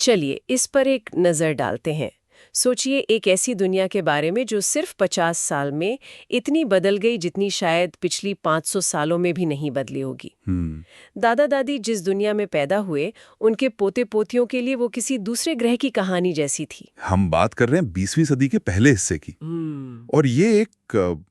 चलिए इस पर एक नज़र डालते हैं। सोचिए एक ऐसी दुनिया के बारे में जो सिर्फ 50 साल में इतनी बदल गई जितनी शायद पिछली 500 सालों में भी नहीं बदली होगी। दादा दादी जिस दुनिया में पैदा हुए उनके पोते पोतियों के लिए वो किसी दूसरे ग्रह की कहानी जैसी थी। हम बात कर रहे हैं 20वीं सदी के पहले हिस्से की। और ये एक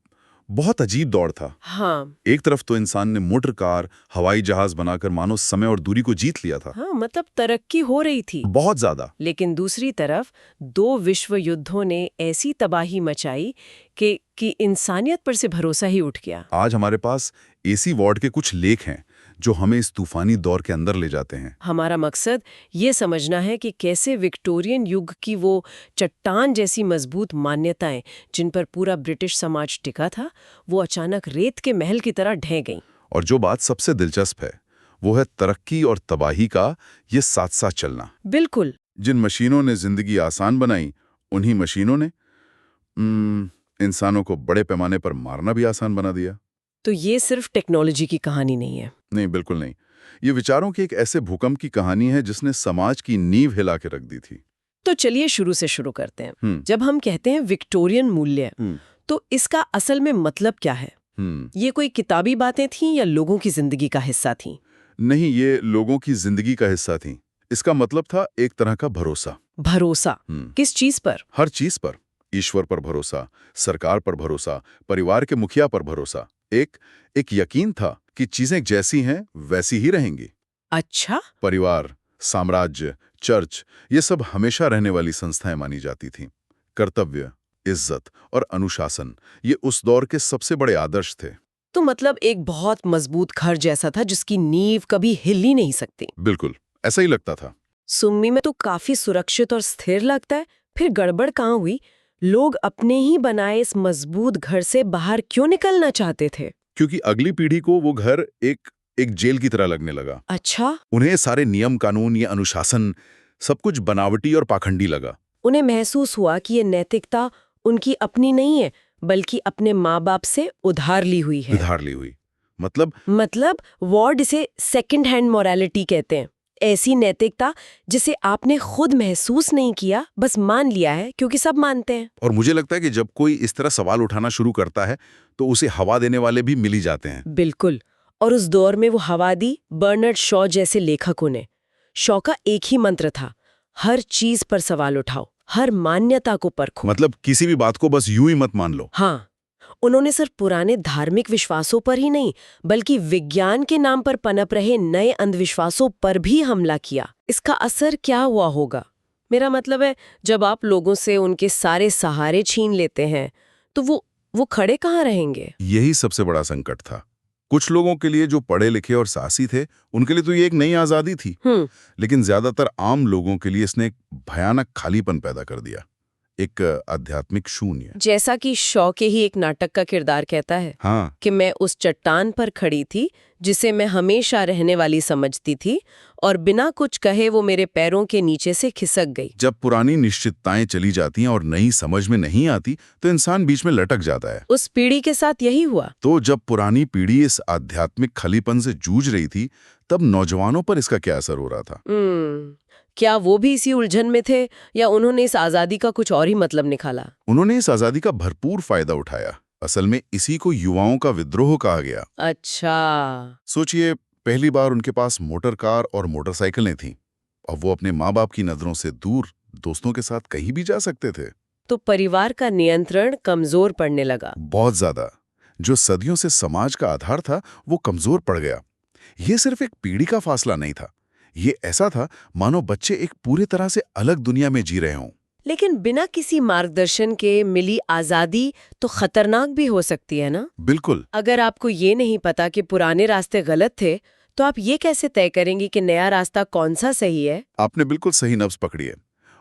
बहुत अजीब दौर था। हाँ। एक तरफ तो इंसान ने मोटर कार, हवाई जहाज बनाकर मानो समय और दूरी को जीत लिया था। हाँ, मतलब तरक्की हो रही थी बहुत ज्यादा। लेकिन दूसरी तरफ 2 विश्व युद्धों ने ऐसी तबाही मचाई कि इंसानियत पर से भरोसा ही उठ गया। आज हमारे पास एसी वार्ड के कुछ लेख हैं जो हमें इस तूफानी दौर के अंदर ले जाते हैं। हमारा मकसद ये समझना है कि कैसे विक्टोरियन युग की वो चट्टान जैसी मजबूत मान्यताएं जिन पर पूरा ब्रिटिश समाज टिका था वो अचानक रेत के महल की तरह ढह गईं। और जो बात सबसे दिलचस्प है वो है तरक्की और तबाही का ये साथ साथ चलना। बिल्कुल। जिन मशीनों ने जिंदगी आसान बनाई उन्हीं मशीनों ने इंसानों को बड़े पैमाने पर मारना भी आसान बना दिया। तो ये सिर्फ टेक्नोलॉजी की कहानी नहीं है। नहीं, बिल्कुल नहीं। ये विचारों की एक ऐसे भूकंप की कहानी है जिसने समाज की नींव हिला के रख दी थी। तो चलिए शुरू से शुरू करते हैं। जब हम कहते हैं विक्टोरियन मूल्य तो इसका असल में मतलब क्या है? ये कोई किताबी बातें थीं या लोगों की जिंदगी का हिस्सा थीं? नहीं, ये लोगों की जिंदगी का हिस्सा थी। इसका मतलब था एक तरह का भरोसा। भरोसा किस चीज पर? हर चीज पर। ईश्वर पर भरोसा, सरकार पर भरोसा, परिवार के मुखिया पर भरोसा। एक यकीन था कि चीजें जैसी हैं वैसी ही रहेंगी। अच्छा। परिवार, साम्राज्य, चर्च, ये सब हमेशा रहने वाली संस्थाएं मानी जाती थीं। कर्तव्य, इज्जत और अनुशासन ये उस दौर के सबसे बड़े आदर्श थे। तो मतलब एक बहुत मजबूत घर जैसा था जिसकी नींव कभी हिल ही नहीं सकती। बिल्कुल ऐसा ही लगता था। सुन्नी में तो काफी सुरक्षित और स्थिर लगता है। फिर गड़बड़ कहाँ हुई? लोग अपने ही बनाए इस मजबूत घर से बाहर क्यों निकलना चाहते थे? क्योंकि अगली पीढ़ी को वो घर एक जेल की तरह लगने लगा। अच्छा। उन्हें सारे नियम कानून या अनुशासन सब कुछ बनावटी और पाखंडी लगा। उन्हें महसूस हुआ कि ये नैतिकता उनकी अपनी नहीं है बल्कि अपने माँ बाप से उधार ली हुई है। उधार ली हुई मतलब वॉर्ड इसे सेकंड हैंड मोरालिटी कहते हैं। ऐसी नैतिकता जिसे आपने खुद महसूस नहीं किया, बस मान लिया है क्योंकि सब मानते हैं। और मुझे लगता है कि जब कोई इस तरह सवाल उठाना शुरू करता है तो उसे हवा देने वाले भी मिल ही जाते हैं। बिल्कुल। और उस दौर में वो हवा दी बर्नार्ड शॉ जैसे लेखकों ने। शॉ का एक ही मंत्र था, हर चीज पर सवाल उठाओ, हर मान्यता को परखो। मतलब किसी भी बात को बस यूं ही मत मान लो। हाँ, उन्होंने सिर्फ पुराने धार्मिक विश्वासों पर ही नहीं बल्कि विज्ञान के नाम पर पनप रहे नए अंधविश्वासों पर भी हमला किया। इसका असर क्या हुआ होगा? मेरा मतलब है जब आप लोगों से उनके सारे सहारे छीन लेते हैं तो वो खड़े कहाँ रहेंगे? यही सबसे बड़ा संकट था। कुछ लोगों के लिए जो पढ़े लिखे और साहसी थे उनके लिए तो ये एक नई आजादी थी। लेकिन ज्यादातर आम लोगों के लिए इसने एक भयानक खालीपन पैदा कर दिया, एक आध्यात्मिक शून्य। जैसा कि शॉ के ही एक नाटक का किरदार कहता है। हाँ। कि मैं उस चट्टान पर खड़ी थी जिसे मैं हमेशा रहने वाली समझती थी और बिना कुछ कहे वो मेरे पैरों के नीचे से खिसक गई। जब पुरानी निश्चितताएं चली जाती हैं और नई समझ में नहीं आती तो इंसान बीच में लटक जाता है। उस पीढ़ी के साथ यही हुआ। तो जब पुरानी पीढ़ी इस आध्यात्मिक खलीपन से जूझ रही थी तब नौजवानों पर इसका क्या असर हो रहा था? क्या वो भी इसी उलझन में थे या उन्होंने इस आजादी का कुछ और ही मतलब निकाला? उन्होंने इस आजादी का भरपूर फायदा उठाया। असल में इसी को युवाओं का विद्रोह कहा गया। अच्छा। सोचिए, पहली बार उनके पास मोटर कार और मोटरसाइकिलें थीं और वो अपने माँ बाप की नजरों से दूर दोस्तों के साथ कहीं भी जा सकते थे। तो परिवार का नियंत्रण कमजोर पड़ने लगा। बहुत ज्यादा। जो सदियों से समाज का आधार था वो कमजोर पड़ गया। ये सिर्फ एक पीढ़ी का फासला नहीं था, ये ऐसा था मानो बच्चे एक पूरे तरह से अलग दुनिया में जी रहे हों। लेकिन बिना किसी मार्गदर्शन के मिली आजादी तो खतरनाक भी हो सकती है ना? बिल्कुल। अगर आपको ये नहीं पता कि पुराने रास्ते गलत थे तो आप ये कैसे तय करेंगे कि नया रास्ता कौन सा सही है? आपने बिल्कुल सही नब्ज पकड़ी है।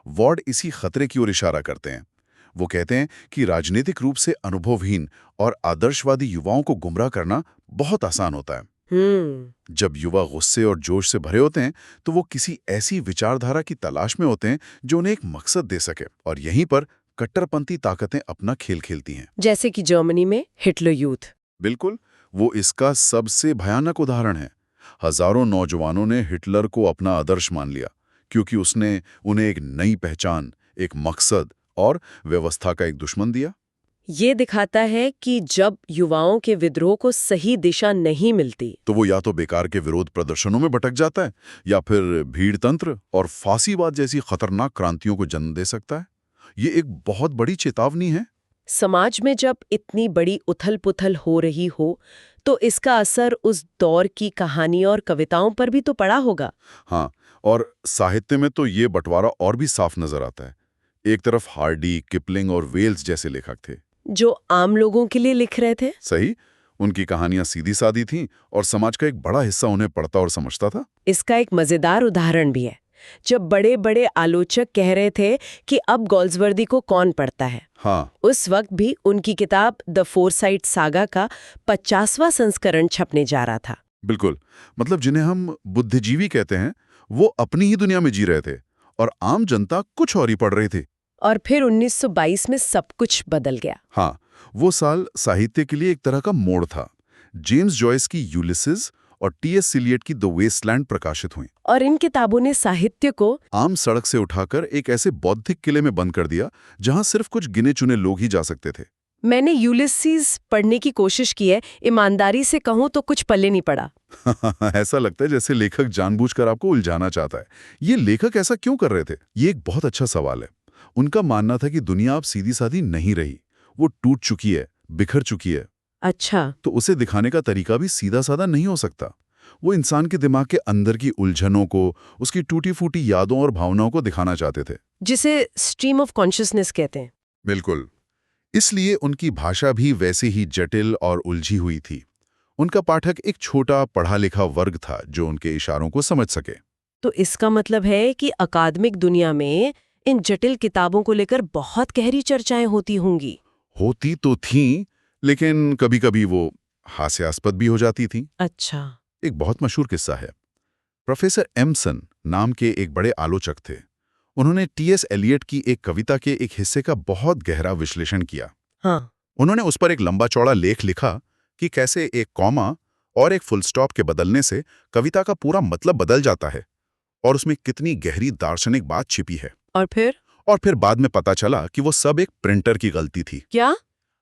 वॉर्ड इसी खतरे की ओर इशारा करते हैं। वो कहते हैं कि राजनीतिक रूप से अनुभवहीन और आदर्शवादी युवाओं को गुमराह करना बहुत आसान होता है। जब युवा गुस्से और जोश से भरे होते हैं तो वो किसी ऐसी विचारधारा की तलाश में होते हैं जो उन्हें एक मकसद दे सके, और यहीं पर कट्टरपंथी ताकतें अपना खेल खेलती हैं। जैसे कि जर्मनी में हिटलर यूथ। बिल्कुल, वो इसका सबसे भयानक उदाहरण है। हजारों नौजवानों ने हिटलर को अपना आदर्श मान लिया क्योंकि उसने उन्हें एक नई पहचान, एक मकसद और व्यवस्था का एक दुश्मन दिया। ये दिखाता है कि जब युवाओं के विद्रोह को सही दिशा नहीं मिलती तो वो या तो बेकार के विरोध प्रदर्शनों में भटक जाता है या फिर भीड़ तंत्र और फांसीवाद जैसी खतरनाक क्रांतियों को जन्म दे सकता है। ये एक बहुत बड़ी चेतावनी है। समाज में जब इतनी बड़ी उथल-पुथल हो रही हो, तो इसका असर उस दौर की कहानी और कविताओं पर भी तो पड़ा होगा। हाँ, और साहित्य में तो ये बंटवारा और भी साफ नजर आता है। एक तरफ हार्डी, किपलिंग और वेल्स जैसे लेखक थे जो आम लोगों के लिए लिख रहे थे। सही, उनकी कहानियां सीधी-सादी थीं और समाज का एक बड़ा हिस्सा उन्हें पढ़ता और समझता था। इसका एक मजेदार उदाहरण भी है, जब बड़े-बड़े आलोचक कह रहे थे कि अब गॉल्सवर्दी को कौन पढ़ता है। हाँ, उस वक्त भी उनकी किताब द फोरसाइट सागा का 50वां संस्करण छपने जा रहा था। बिल्कुल। मतलब जिन्हें हम बुद्धिजीवी कहते हैं, वो अपनी ही दुनिया में जी रहे थे और आम जनता कुछ और ही पढ़ रही थी। और फिर 1922 में सब कुछ बदल गया। हाँ, वो साल साहित्य के लिए एक तरह का मोड़ था। जेम्स जॉयस की यूलिसिस और टी.एस. इलियट की द वेस्टलैंड प्रकाशित हुई और इन किताबों ने साहित्य को आम सड़क से उठाकर एक ऐसे बौद्धिक किले में बंद कर दिया जहां सिर्फ कुछ गिने चुने लोग ही जा सकते थे। मैंने यूलिसीज पढ़ने की कोशिश की है, ईमानदारी से कहूं तो कुछ पल्ले नहीं पड़ा। ऐसा लगता है जैसे लेखक जानबूझकर आपको उलझाना चाहता है। ये लेखक ऐसा क्यों कर रहे थे? ये एक बहुत अच्छा सवाल है। उनका मानना था कि दुनिया अब सीधी-सादी नहीं रही, वो टूट चुकी है, बिखर चुकी है। अच्छा, तो उसे दिखाने का तरीका भी सीधा-साधा नहीं हो सकता। वो इंसान के दिमाग के अंदर की उलझनों को, उसकी टूटी-फूटी यादों और भावनाओं को दिखाना चाहते थे। जिसे स्ट्रीम ऑफ कॉन्शियसनेस कहते हैं। बिल्कुल। इसलिए उनकी भाषा भी वैसे ही जटिल और उलझी हुई थी। उनका पाठक एक छोटा पढ़ा-लिखा वर्ग था जो उनके इशारों को समझ सके। तो इसका मतलब है कि अकादमिक दुनिया में इन जटिल किताबों को लेकर बहुत गहरी चर्चाएं होती होंगी। होती तो थीं, लेकिन कभी-कभी वो हास्यास्पद भी हो जाती थीं। अच्छा। एक बहुत मशहूर किस्सा है। प्रोफेसर एमसन नाम के एक बड़े आलोचक थे। उन्होंने टी.एस. एलियट की एक कविता के एक हिस्से का बहुत गहरा विश्लेषण किया। हाँ। उन्होंने उस पर एक लंबा चौड़ा लेख लिखा कि कैसे एक कॉमा और एक फुल स्टॉप के बदलने से कविता का पूरा मतलब बदल जाता है और उसमें कितनी गहरी दार्शनिक बात छिपी है। और फिर बाद में पता चला कि वो सब एक प्रिंटर की गलती थी। क्या?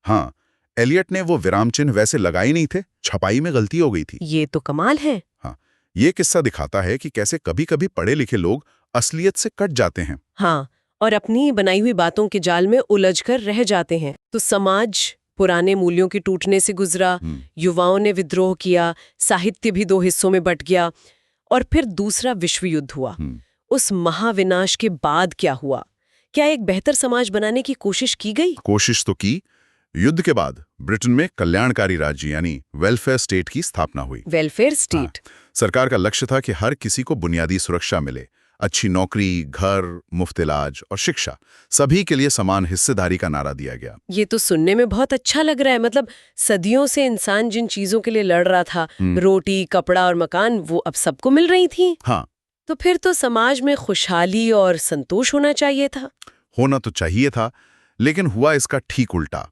हाँ, एलियट ने वो विराम चिन्ह वैसे लगाए नहीं थे, छपाई में गलती हो गई थी। ये तो कमाल है। हाँ, ये किस्सा दिखाता है कि कैसे कभी-कभी पढ़े लिखे लोग असलियत से कट जाते हैं। हाँ, और अपनी बनाई हुई बातों के जाल में उलझकर रह जाते हैं। तो समाज पुराने मूल्यों के टूटने से गुजरा, युवाओं ने विद्रोह किया, साहित्य भी दो हिस्सों में बंट गया, और फिर दूसरा विश्व युद्ध हुआ। उस महाविनाश के बाद क्या हुआ? क्या एक बेहतर समाज बनाने की कोशिश की गई? कोशिश तो की। युद्ध के बाद ब्रिटेन में कल्याणकारी राज्य यानी वेलफेयर स्टेट की स्थापना हुई। Welfare state? सरकार का लक्ष्य था कि हर किसी को बुनियादी सुरक्षा मिले, अच्छी नौकरी, घर, मुफ्त इलाज और शिक्षा, सभी के लिए समान हिस्सेदारी का नारा दिया गया। ये तो सुनने में बहुत अच्छा लग रहा है। मतलब सदियों से इंसान जिन चीजों के लिए लड़ रहा था, रोटी, कपड़ा और मकान, वो अब सबको मिल रही थी। हाँ, तो फिर तो समाज में खुशहाली और संतोष होना चाहिए था। होना तो चाहिए था, लेकिन हुआ इसका ठीक उल्टा।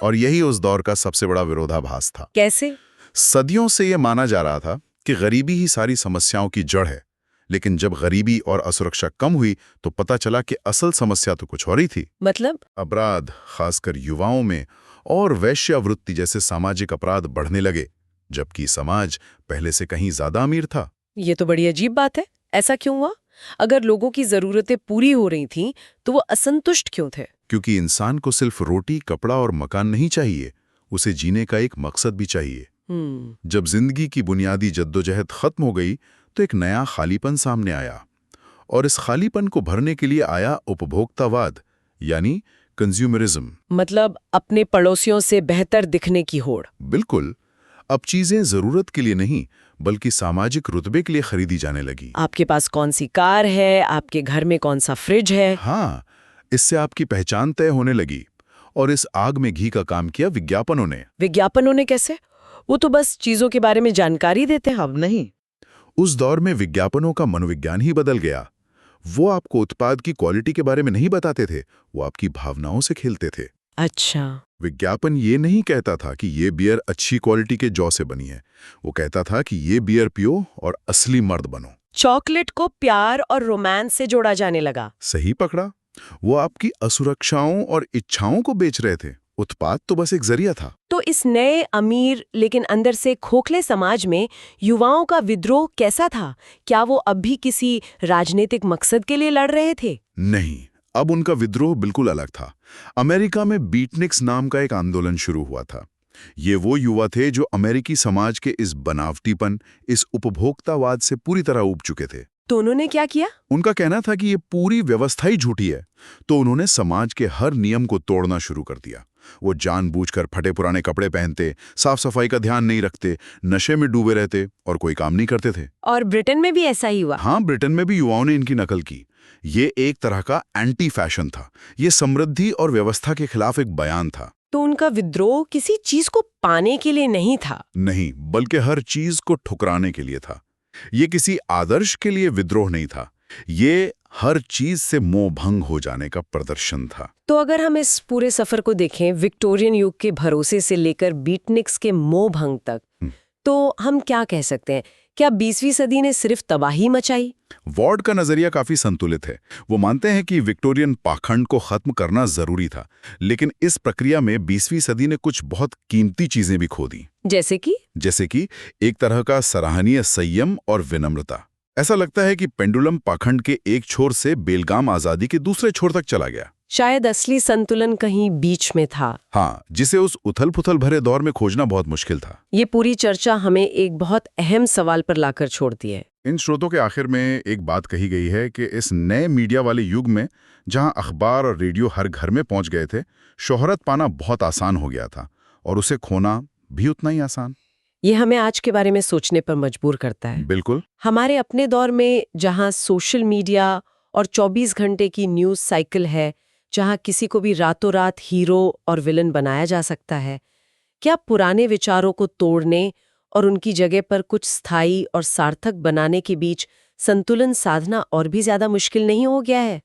और यही उस दौर का सबसे बड़ा विरोधाभास था। कैसे? सदियों से यह माना जा रहा था कि गरीबी ही सारी समस्याओं की जड़ है, लेकिन जब गरीबी और असुरक्षा कम हुई तो पता चला कि असल समस्या तो कुछ और ही थी। मतलब? अपराध, खासकर युवाओं में, और वैश्यावृत्ति जैसे सामाजिक अपराध बढ़ने लगे, जबकि समाज पहले से कहीं ज्यादा अमीर था। ये तो बड़ी अजीब बात है। ऐसा क्यों हुआ? अगर लोगों की जरूरतें पूरी हो रही थीं, तो वो असंतुष्ट क्यों थे? क्योंकि इंसान को सिर्फ रोटी, कपड़ा और मकान नहीं चाहिए, उसे जीने का एक मकसद भी चाहिए। जब जिंदगी की बुनियादी जद्दोजहद खत्म हो गई तो एक नया खालीपन सामने आया, और इस खालीपन को भरने के लिए आया उपभोक्तावाद यानी कंज्यूमरिज्म। मतलब अपने पड़ोसियों से बेहतर दिखने की होड़। बिल्कुल। अब चीजें जरूरत के लिए नहीं बल्कि सामाजिक रुतबे के लिए खरीदी जाने लगी। आपके पास कौन सी कार है, आपके घर में कौन सा फ्रिज है। हाँ, इससे आपकी पहचान तय होने लगी। और इस आग में घी का काम किया विज्ञापनों ने। विज्ञापनों ने कैसे? वो तो बस चीजों के बारे में जानकारी देते हैं। अब नहीं। उस दौर में विज्ञापनों का मनोविज्ञान ही बदल गया। वो आपको उत्पाद की क्वालिटी के बारे में नहीं बताते थे, वो आपकी भावनाओं से खेलते थे। अच्छा। विज्ञापन ये नहीं कहता था कि ये बियर अच्छी क्वालिटी के जौ से बनी है, वो कहता था कि ये बियर पियो और असली मर्द बनो। चॉकलेट को प्यार और रोमांस से जोड़ा जाने लगा। सही पकड़ा। वो आपकी असुरक्षाओं और इच्छाओं को बेच रहे थे। उत्पाद तो बस एक जरिया था। तो इस नए अमीर लेकिन अंदर से खोखले समाज में युवाओं का विद्रोह कैसा था? क्या वो अब भी किसी राजनीतिक मकसद के लिए लड़ रहे थे? नहीं, अब उनका विद्रोह बिल्कुल अलग था। अमेरिका में बीटनिक्स नाम का एक आंदोलन शुरू हुआ था। ये वो युवा थे जो अमेरिकी समाज के इस बनावटीपन, इस उपभोक्तावाद से पूरी तरह ऊब चुके थे। तो उन्होंने क्या किया? उनका कहना था कि ये पूरी व्यवस्था ही झूठी है। तो उन्होंने समाज के हर नियम को तोड़ना शुरू कर दिया। वो जानबूझकर फटे पुराने कपड़े पहनते, साफ सफाई का ध्यान नहीं रखते, नशे में डूबे रहते और कोई काम नहीं करते थे। और ब्रिटेन में भी ऐसा ही हुआ? हाँ, ब्रिटेन में भी युवाओं ने इनकी नकल की। ये एक तरह का एंटी फैशन था। ये समृद्धि और व्यवस्था के खिलाफ एक बयान था। तो उनका विद्रोह किसी चीज को पाने के लिए नहीं था? नहीं, बल्कि हर चीज को ठुकराने के लिए था। ये किसी आदर्श के लिए विद्रोह नहीं था। ये हर चीज से मोह भंग हो जाने का प्रदर्शन था। तो अगर हम इस पूरे सफर को देखें, विक्टोरियन युग के भरोसे से लेकर बीटनिक्स के मोह भंग तक, तो हम क्या कह सकते हैं? क्या 20वीं सदी ने सिर्फ तबाही मचाई? वॉर्ड का नजरिया काफी संतुलित है। वो मानते हैं कि विक्टोरियन पाखंड को खत्म करना जरूरी था, लेकिन इस प्रक्रिया में 20वीं सदी ने कुछ बहुत कीमती चीजें भी खो दी। जैसे कि एक तरह का सराहनीय संयम और विनम्रता। ऐसा लगता है कि पेंडुलम पाखंड के एक छोर से बेलगाम आजादी के दूसरे छोर तक चला गया। शायद असली संतुलन कहीं बीच में था। हाँ, जिसे उस उथल-पुथल भरे दौर में खोजना बहुत मुश्किल था। ये पूरी चर्चा हमें एक बहुत अहम सवाल पर लाकर छोड़ती है। इन स्रोतों के आखिर में एक बात कही गई है कि इस नए मीडिया वाले युग में, जहां अखबार और रेडियो हर घर में पहुंच गए थे, शोहरत पाना बहुत आसान हो गया था और उसे खोना भी उतना ही आसान। ये हमें आज के बारे में सोचने पर मजबूर करता है। बिल्कुल। हमारे अपने दौर में, जहां सोशल मीडिया और 24 घंटे की न्यूज़ साइकिल है, जहां किसी को भी रातों रात हीरो और विलन बनाया जा सकता है, क्या पुराने विचारों को तोड़ने और उनकी जगह पर कुछ स्थायी और सार्थक बनाने के बीच संतुलन साधना और भी ज्यादा मुश्किल नहीं हो गया है?